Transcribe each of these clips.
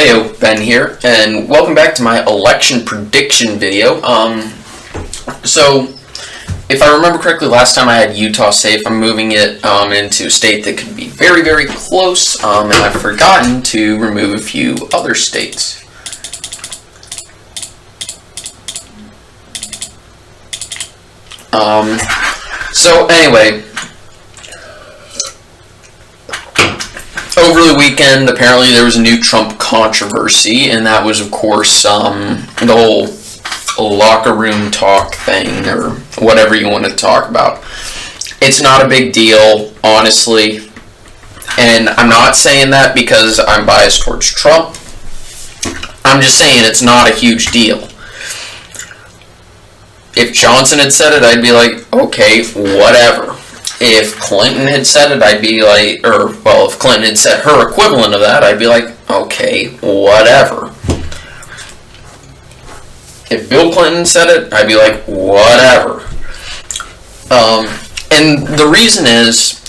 Heyo, Ben here, and welcome back to my election prediction video. So, if I remember correctly, last time I had Utah safe. I'm moving it into a state that could be very, very close, and I've forgotten to remove a few other states. So anyway, over the weekend, apparently there was a new Trump controversy, and that was, of course, the whole locker room talk thing, or whatever you want to talk about. It's not a big deal, honestly, and I'm not saying that because I'm biased towards Trump. I'm just saying it's not a huge deal. If Johnson had said it, I'd be like, okay, whatever. If Clinton had said it, I'd be like, if Clinton had said her equivalent of that, I'd be like, okay, whatever. If Bill Clinton said it, I'd be like, whatever. And the reason is,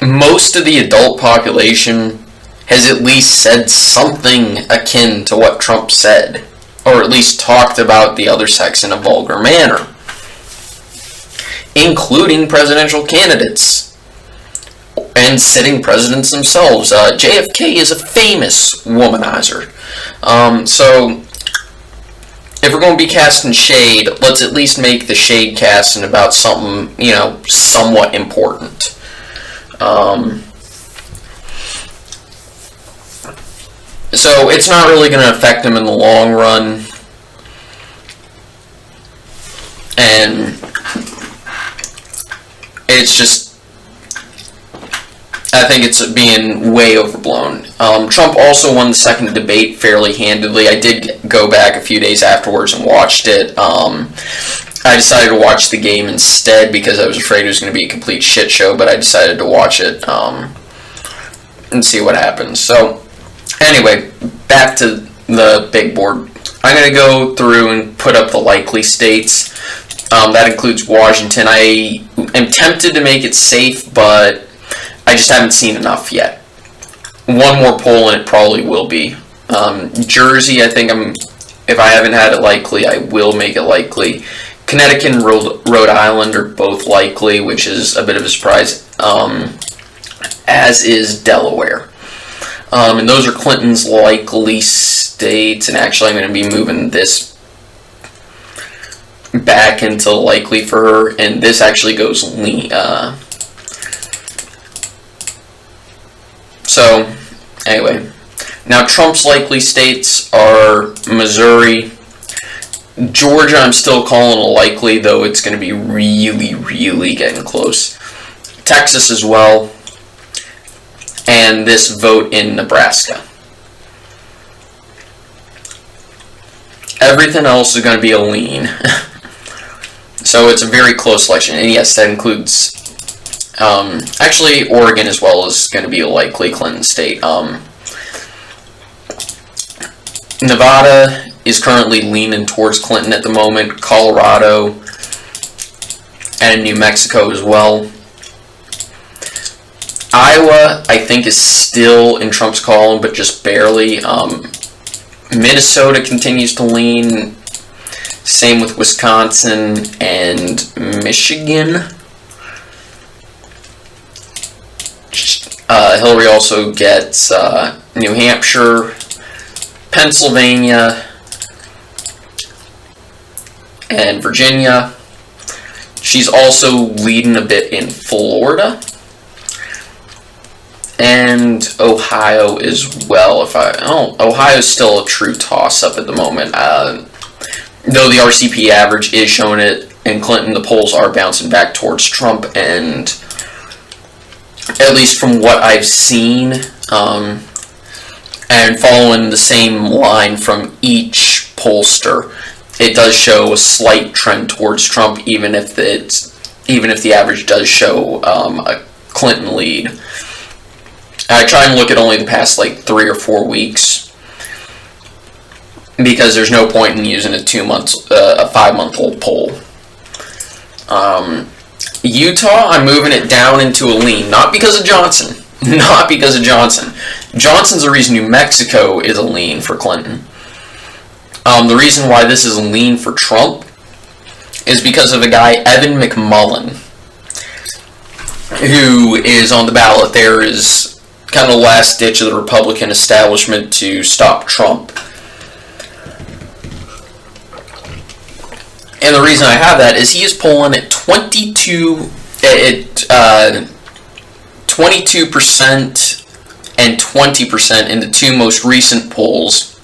most of the adult population has at least said something akin to what Trump said, or at least talked about the other sex in a vulgar manner, including presidential candidates and sitting presidents themselves. JFK is a famous womanizer. So, if we're going to be casting shade, let's at least make the shade casting about something, somewhat important. So, it's not really going to affect him in the long run. And it's just, I think it's being way overblown. Trump also won the second debate fairly handedly. I did go back a few days afterwards and watched it. I decided to watch the game instead because I was afraid it was going to be a complete shit show, but I decided to watch it and see what happens. So, anyway, back to the big board. I'm going to go through and put up the likely states. That includes Washington. I am tempted to make it safe, but I just haven't seen enough yet. One more poll and it probably will be. Jersey, I think if I haven't had it likely, I will make it likely. Connecticut and Rhode Island are both likely, which is a bit of a surprise, as is Delaware. And those are Clinton's likely states, and actually I'm going to be moving this back into likely for her, and this actually goes so anyway, now Trump's likely states are Missouri, Georgia. I'm still calling a likely, though it's going to be really, really getting close. Texas as well, and this vote in Nebraska. Everything else is going to be a lean. So it's a very close election, and yes, that includes, actually, Oregon as well is going to be a likely Clinton state. Nevada is currently leaning towards Clinton at the moment, Colorado, and New Mexico as well. Iowa, I think, is still in Trump's column, but just barely. Minnesota continues to lean. Same with Wisconsin and Michigan. Hillary also gets New Hampshire, Pennsylvania, and Virginia. She's also leading a bit in Florida and Ohio as well. Ohio's still a true toss-up at the moment. Though the RCP average is showing it in Clinton, the polls are bouncing back towards Trump, and at least from what I've seen, and following the same line from each pollster, it does show a slight trend towards Trump, even if the average does show a Clinton lead. I try and look at only the past 3 or 4 weeks, because there's no point in using a 5-month-old poll. Utah, I'm moving it down into a lean, not because of Johnson, not because of Johnson. Johnson's the reason New Mexico is a lean for Clinton. The reason why this is a lean for Trump is because of a guy, Evan McMullin, who is on the ballot there is kind of the last ditch of the Republican establishment to stop Trump. And the reason I have that is he is polling at 22% and 20% in the two most recent polls,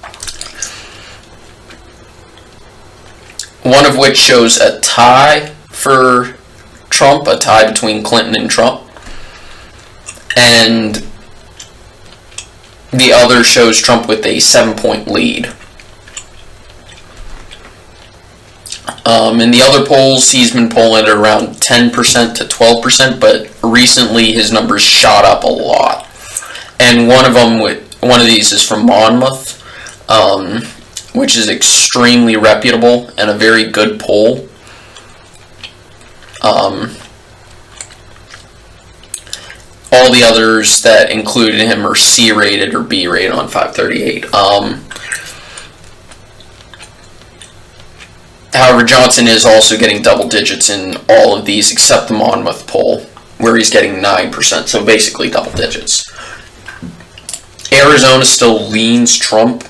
one of which shows a tie for Trump, a tie between Clinton and Trump, and the other shows Trump with a 7-point lead. In the other polls, he's been polling at around 10% to 12%, but recently his numbers shot up a lot. And one of these is from Monmouth, which is extremely reputable and a very good poll. All the others that included him are C-rated or B-rated on 538. However, Johnson is also getting double digits in all of these except the Monmouth poll, where he's getting 9%, so basically double digits. Arizona still leans Trump.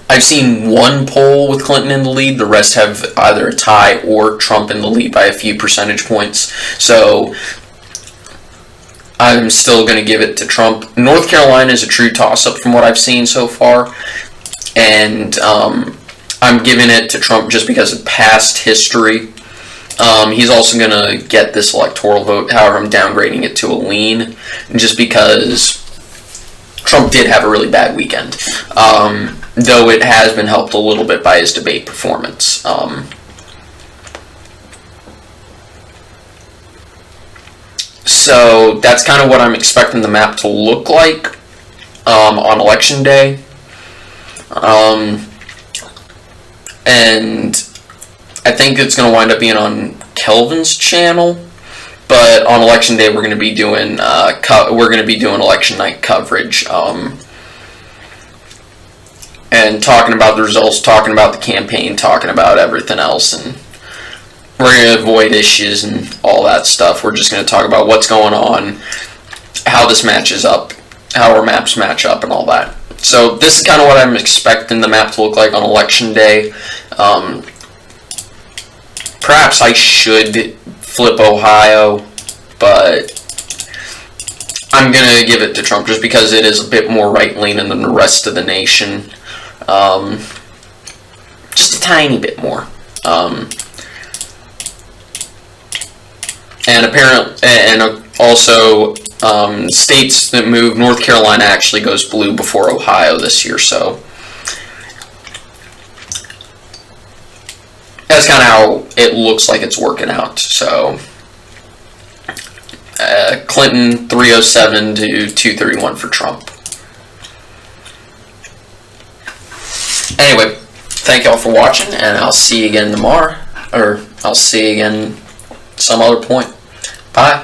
I've seen one poll with Clinton in the lead. The rest have either a tie or Trump in the lead by a few percentage points. So I'm still going to give it to Trump. North Carolina is a true toss-up from what I've seen so far. And I'm giving it to Trump just because of past history. He's also going to get this electoral vote. However, I'm downgrading it to a lean just because Trump did have a really bad weekend. Though it has been helped a little bit by his debate performance. So that's kind of what I'm expecting the map to look like on election day. And I think it's going to wind up being on Kelvin's channel. But on election day, we're going to be doing election night coverage, and talking about the results, talking about the campaign, talking about everything else, and we're going to avoid issues and all that stuff. We're just going to talk about what's going on, how this matches up, how our maps match up, and all that. So this is kind of what I'm expecting the map to look like on election day. Perhaps I should flip Ohio, but I'm going to give it to Trump just because it is a bit more right-leaning than the rest of the nation. Just a tiny bit more. And also states that move, North Carolina actually goes blue before Ohio this year, so that's kind of how it looks like it's working out. So Clinton 307 to 231 for Trump. Anyway, thank y'all for watching, and I'll see you again tomorrow, or I'll see you again some other point. Bye.